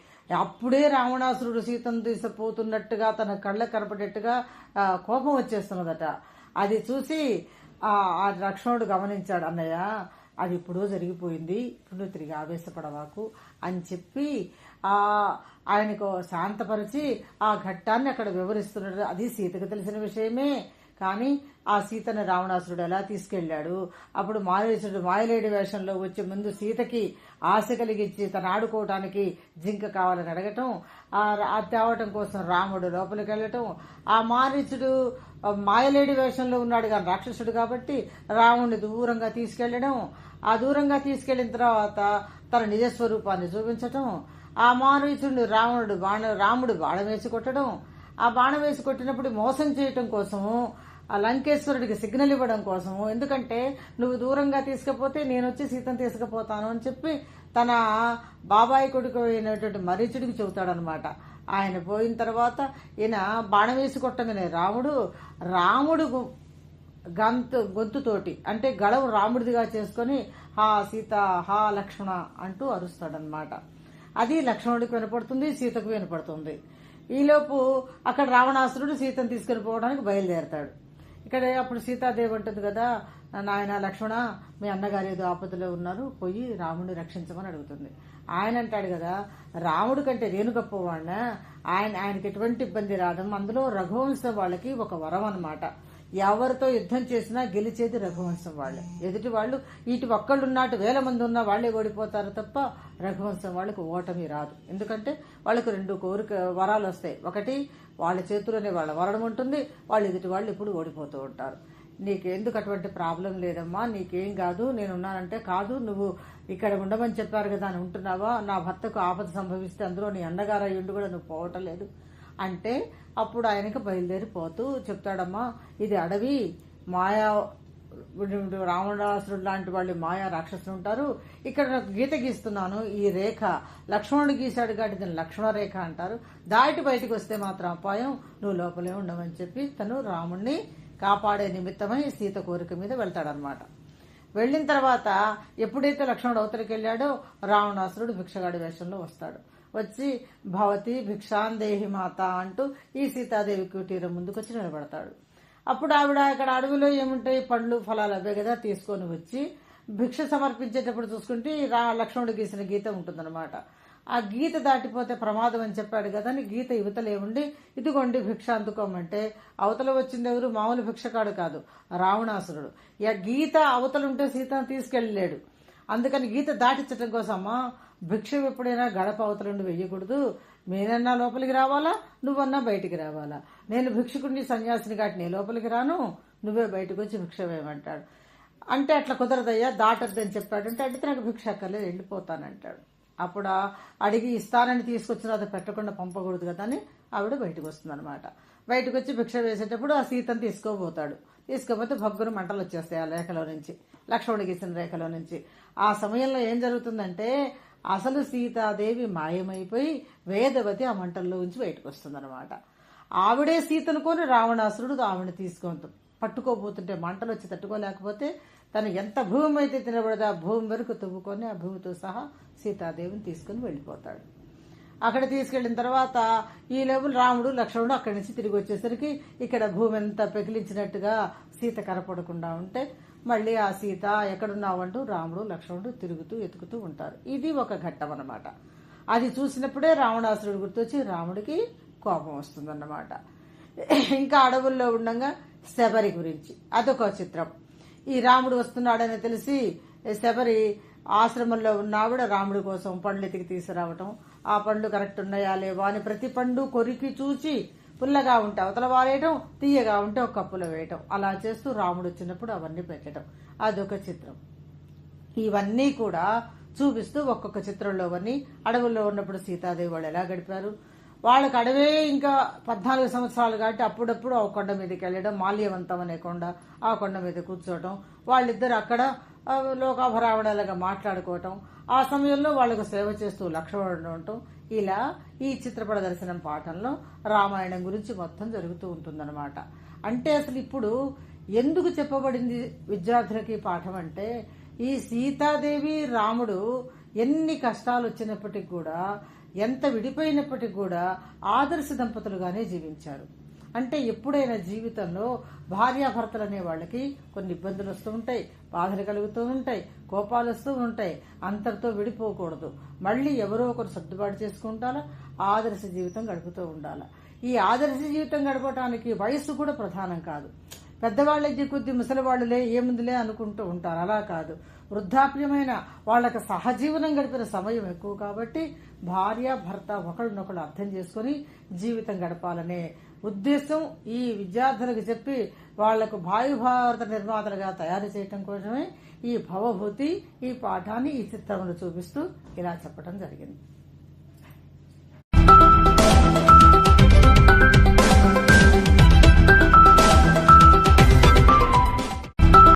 అప్పుడే రావణాసురుడు సీతను తీసుకుపోతున్నట్టుగా తన కళ్ళకు కనపడేట్టుగా కోపం వచ్చేస్తున్నదట. అది చూసి ఆ లక్ష్మణుడు గమనించాడు, అన్నయ్య అది ఎప్పుడో జరిగిపోయింది, ఇప్పుడు తిరిగి ఆవేశపడవాకు అని చెప్పి ఆయనకు శాంతపరిచి ఆ ఘట్టాన్ని అక్కడ వివరిస్తున్నాడు. అది సీతకు తెలిసిన విషయమే, కానీ ఆ సీతను రావణాసురుడు ఎలా తీసుకెళ్లాడు, అప్పుడు మారేసుడు మాయలేడి వేషంలో వచ్చే ముందు సీతకి ఆశ కలిగించి తను ఆడుకోవటానికి జింక కావాలని అడగటం, ఆ తేవటం కోసం రాముడు లోపలికి వెళ్ళటం, ఆ మారీచుడు మాయలేడి వేషంలో ఉన్నాడు కానీ రాక్షసుడు కాబట్టి రాముడిని దూరంగా తీసుకెళ్లడం, ఆ దూరంగా తీసుకెళ్లిన తర్వాత తన నిజస్వరూపాన్ని చూపించటం, ఆ మారీచుడిని రాముడు బాణం వేసి కొట్టడం, ఆ బాణం వేసి కొట్టినప్పుడు మోసం చేయటం కోసము ఆ లంకేశ్వరుడికి సిగ్నల్ ఇవ్వడం కోసము, ఎందుకంటే నువ్వు దూరంగా తీసుకపోతే నేను వచ్చి సీతను తీసుకుపోతాను అని చెప్పి తన బాబాయి కొడుకు అయినటువంటి మరీచుడికి చెబుతాడనమాట. ఆయన పోయిన తర్వాత ఈయన బాణం వేసి కొట్టగానే రాముడు గొంతుతోటి అంటే గళవు రాముడిదిగా చేసుకుని హా సీత హా లక్ష్మణ అంటూ అరుస్తాడనమాట. అది లక్ష్మణుడికి వినపడుతుంది, సీతకు వినపడుతుంది. ఈలోపు అక్కడ రావణాసురుడు సీతను తీసుకుని పోవడానికి బయలుదేరతాడు. ఇక్కడ అప్పుడు సీతాదేవి అంటుంది కదా, నాయన లక్ష్మణ మీ అన్నగారు ఏదో ఆపదలో ఉన్నారు, పోయి రాముడిని రక్షించమని అడుగుతుంది. ఆయన అంటాడు కదా, రాముడి కంటే నేను గొప్పవాడినా, ఆయనకి ఎటువంటి ఇబ్బంది రాదం, అందులో రఘువంశం వాళ్ళకి ఒక వరం అన్నమాట. ఎవరితో యుద్ధం చేసినా గెలిచేది రఘువంశం వాళ్ళే, ఎదుటి వాళ్ళు ఇటు ఒక్కళ్ళున్నట్టు 1000 మంది ఉన్నా వాళ్లే ఓడిపోతారు తప్ప రఘువంశం వాళ్ళకి ఓటమి రాదు. ఎందుకంటే వాళ్ళకు 2 వరాలు వస్తాయి. ఒకటి వాళ్ళ చేతుల్లోనే వాళ్ళ వరం ఉంటుంది, వాళ్ళు ఎదుటి వాళ్ళు ఎప్పుడు ఓడిపోతూ ఉంటారు. నీకెందుకు అటువంటి ప్రాబ్లం లేదమ్మా, నీకేం కాదు, నేనున్నానంటే కాదు నువ్వు ఇక్కడ ఉండమని చెప్పారు కదా అని ఉంటున్నావా, నా భర్తకు ఆపద సంభవిస్తే అందులో నీ అన్నగారు అయ్యుండి కూడా నువ్వు పోవటం లేదు అంటే అప్పుడు ఆయనకి బయలుదేరిపోతూ చెప్తాడమ్మా, ఇది అడవి, మాయా రావణాసురుడు లాంటి వాళ్ళు మాయా రాక్షసులు ఉంటారు, ఇక్కడ నాకు గీత గీస్తున్నాను, ఈ రేఖ లక్ష్మణుడు గీశాడు కాబట్టి దీన్ని లక్ష్మణ రేఖ అంటారు, దాటి బయటకు వస్తే మాత్రం అపాయం, నువ్వు లోపలే ఉండమని చెప్పి తను రాముణ్ణి కాపాడే నిమిత్తమై సీత కోరిక మీద వెళ్తాడనమాట. వెళ్లిన తర్వాత ఎప్పుడైతే లక్ష్మణుడు అవతలికి వెళ్ళాడో రావణాసురుడు భిక్షగాడి వేషంలో వస్తాడు. వచ్చి భవతి భిక్షాందేహి మాత అంటూ ఈ సీతాదేవి కుటీరం ముందుకొచ్చి నిలబడతాడు. అప్పుడు ఆవిడ ఇక్కడ అడవిలో ఏముంటాయి, పండ్లు ఫలాలు అవే కదా, తీసుకొని వచ్చి భిక్ష సమర్పించేటప్పుడు చూసుకుంటే లక్ష్మణుడు గీసిన గీత ఉంటుందన్నమాట. ఆ గీత దాటిపోతే ప్రమాదం అని చెప్పాడు కదా అని గీత యువతలే ఉండి ఇదిగోండి భిక్ష అందుకోమంటే అవతల వచ్చింది ఎవరు, మామూలు భిక్షకాడు కాదు, రావణాసురుడు. ఇక గీత అవతలుంటే సీతను తీసుకెళ్ళలేడు, అందుకని గీత దాటించడం కోసమ్మా భిక్ష ఎప్పుడైనా గడప అవతలుండి వెయ్యకూడదు, నేనన్నా లోపలికి రావాలా, నువ్వన్నా బయటికి రావాలా, నేను భిక్షకుడిని సన్యాసిని కాబట్టి నేను లోపలికి రాను, నువ్వే బయటకు వచ్చి భిక్ష వేయమంటాడు. అంటే అట్లా కుదరదయ్యా, దాటద్దని చెప్పాడంటే అంటే నాకు భిక్ష అక్కర్లేదు, వెళ్ళిపోతానంటాడు. అప్పుడు అడిగి ఇస్తానని తీసుకొచ్చిన అది పెట్టకుండా పంపకూడదు కదా అని ఆవిడ బయటకు వస్తుంది అనమాట. బయటకు వచ్చి భిక్ష వేసేటప్పుడు ఆ సీతను తీసుకోబోతాడు. తీసుకోపోతే భగ్గురు మంటలు వచ్చేస్తాయి ఆ రేఖలో నుంచి, లక్ష్మణుడు గీసిన రేఖలో నుంచి. ఆ సమయంలో ఏం జరుగుతుందంటే అసలు సీతాదేవి మాయమైపోయి వేదవతి ఆ మంటల్లో నుంచి బయటకు వస్తుందన్నమాట. ఆవిడే సీతనుకొని రావణాసురుడు ఆవిడని తీసుకుంటాం పట్టుకోబోతుంటే మంటలు వచ్చి తట్టుకోలేకపోతే తను ఎంత భూమి అయితే తినబడదో ఆ భూమి వరకు తువ్వుకొని ఆ భూమితో సహా సీతాదేవిని తీసుకుని వెళ్ళిపోతాడు. అక్కడ తీసుకెళ్లిన తర్వాత ఈ లెవెల్ రాముడు లక్ష్మణుడు అక్కడి నుంచి తిరిగి వచ్చేసరికి ఇక్కడ భూమి అంతా పెకిలించినట్టుగా సీత కనపడకుండా ఉంటే మళ్ళీ ఆ సీత ఎక్కడున్నావంటూ రాముడు లక్ష్మణుడు తిరుగుతూ ఎతుకుతూ ఉంటారు. ఇది ఒక ఘట్టం అన్నమాట. అది చూసినప్పుడే రావణాసురుడు గుర్తొచ్చి రాముడికి కోపం వస్తుందన్నమాట. ఇంకా అడవుల్లో ఉండగా శబరి గురించి అదొక చిత్రం. ఈ రాముడు వస్తున్నాడని తెలిసి శబరి ఆశ్రమంలో ఉన్న ఆవిడ రాముడి కోసం పండ్లు ఎతికి తీసుకురావటం, ఆ పండ్లు కరెక్ట్ ఉన్నాయా లేవా అని ప్రతి పండు కొరికి చూసి పుల్లగా ఉంటే అవతల వారేయటం, తీయగా ఉంటే ఒక కప్పులో వేయటం, అలా చేస్తూ రాముడు వచ్చినప్పుడు అవన్నీ పెట్టడం, అదొక చిత్రం. ఇవన్నీ కూడా చూపిస్తూ ఒక్కొక్క చిత్రంలోవన్నీ అడవుల్లో ఉన్నప్పుడు సీతాదేవి వాళ్ళు ఎలా గడిపారు, వాళ్ళకి అడవే ఇంకా 14 సంవత్సరాలు కాబట్టి అప్పుడప్పుడు ఆ కొండ మీదకి వెళ్ళడం, మాల్యవంతం అనే కొండ, ఆ కొండ మీద కూర్చోవటం, వాళ్ళిద్దరు అక్కడ లోకాభరావణాలుగా మాట్లాడుకోవటం, ఆ సమయంలో వాళ్ళకు సేవ చేస్తూ లక్ష్మణుడు ఉండటం, ఇలా ఈ చిత్రపట దర్శనం పాఠంలో రామాయణం గురించి మొత్తం జరుగుతూ ఉంటుందన్నమాట. అంటే అసలు ఇప్పుడు ఎందుకు చెప్పబడింది విద్యార్థులకి పాఠం అంటే ఈ సీతాదేవి రాముడు ఎన్ని కష్టాలు వచ్చినప్పటికీ కూడా, ఎంత విడిపోయినప్పటికీ కూడా ఆదర్శ దంపతులుగానే జీవించారు. అంటే ఎప్పుడైనా జీవితంలో భార్యాభర్తలు అనే వాళ్ళకి కొన్ని ఇబ్బందులు వస్తూ ఉంటాయి, బాధలు కలుగుతూ ఉంటాయి, కోపాలు వస్తూ ఉంటాయి. అంతటితో విడిపోకూడదు, మళ్ళీ ఎవరో ఒకరు సర్దుబాటు చేసుకుంటారా, ఆదర్శ జీవితం గడుపుతూ ఉండాలి. ఈ ఆదర్శ జీవితం గడపడానికి వయస్సు కూడా ప్రధానం కాదు. పెద్దవాళ్ళకి కొద్ది ముసలివాళ్లులే ఏముందిలే అనుకుంటూ ఉంటారు, అలా కాదు. వృద్ధాప్యమైన వాళ్ళకి సహజీవనం గడిపిన సమయం ఎక్కువ కాబట్టి భార్య భర్త ఒకరినొకరు అర్థం చేసుకుని జీవితం గడపాలనే ఉద్దేశం ఈ విద్యార్థులకు చెప్పి వాళ్లకు భావిభారత నిర్మాతలుగా తయారు చేయటం కోసమే ఈ భవభూతి ఈ పాఠాన్ని ఈ చిత్రంలో చూపిస్తూ ఇలా చెప్పడం జరిగింది.